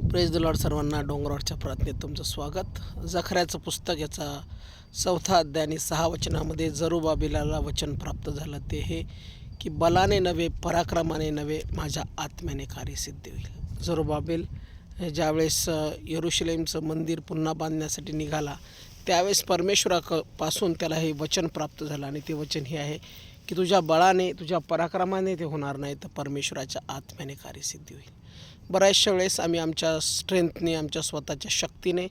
Praise the Lord. सर्वांना डोंगरवाडच्या प्रार्थनेत तुमचं स्वागत. जखऱ्याचं पुस्तक याचा 4था अध्याय आणि 6 वचनामध्ये जरुबाबेलाला वचन प्राप्त झालं ते हे की बलाने नव्हे पराक्रमाने नव्हे माझ्या आत्म्याने कार्यसिद्धी होईल. जरुबाबेल ज्यावेळेस यरूशलेमचं मंदिर पुन्हा बांधण्यासाठी निघाला त्यावेळेस परमेश्वरापासून त्याला हे वचन प्राप्त झालं आणि ते वचन हे आहे की तुझ्या बळाने तुझ्या पराक्रमाने ते होणार नाही तर परमेश्वराच्या आत्म्याने कार्यसिद्धी होईल. बऱ्याचशा वेळेस आम्ही आमच्या स्ट्रेंथने आमच्या स्वतःच्या शक्तीने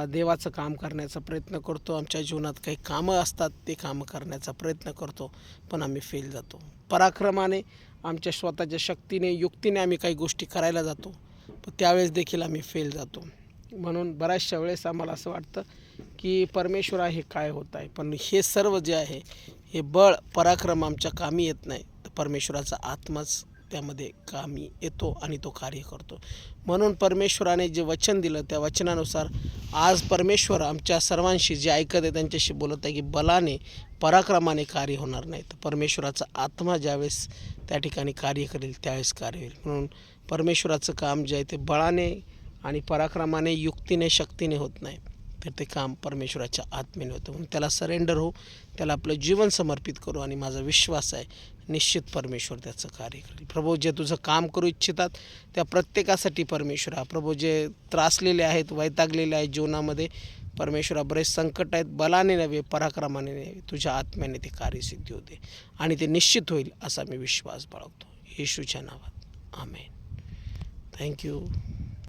देवाचं काम करण्याचा प्रयत्न करतो. आमच्या जीवनात काही कामं असतात ते कामं करण्याचा प्रयत्न करतो पण आम्ही फेल जातो. पराक्रमाने आमच्या स्वतःच्या शक्तीने युक्तीने आम्ही काही गोष्टी करायला जातो पण त्यावेळेस देखील आम्ही फेल जातो. म्हणून बऱ्याचशा वेळेस आम्हाला असं वाटतं की परमेश्वरा हे काय होत आहे, पण हे सर्व जे आहे हे बळ पराक्रम आमच्या कामी येत नाही तर परमेश्वराचा आत्माच त्यामध्ये कामी येतो आणि तो कार्य करतो. म्हणून परमेश्वराने जे वचन दिलं त्या वचनानुसार आज परमेश्वर आमच्या सर्वांशी जे ऐकत आहे त्यांच्याशी बोलत आहे की बलाने पराक्रमाने कार्य होणार नाही तर परमेश्वराचा आत्मा ज्यावेळेस त्या ठिकाणी कार्य करेल त्यावेळेस कार्य होईल. म्हणून परमेश्वराचं काम जे आहे ते बळाने आणि पराक्रमाने युक्तीने शक्तीने होत नाही तर ते काम परमेश्वराच्या आत्मेने होतं. म्हणून त्याला सरेंडर हो, त्याला आपलं जीवन समर्पित करू आणि माझा विश्वास आहे निश्चित परमेश्वर त्याचं कार्य करेल. प्रभू जे तुझं काम करू इच्छितात त्या प्रत्येकासाठी परमेश्वरा, प्रभू जे त्रासलेले आहेत वैतागलेले आहेत जीवनामध्ये परमेश्वरा, बरेच संकट आहेत, बलाने नव्हे पराक्रमाने नव्हे तुझ्या आत्म्याने ते कार्यसिद्धी होते आणि ते निश्चित होईल असा मी विश्वास बाळगतो येशूच्या नावात. आमेन. थँक्यू.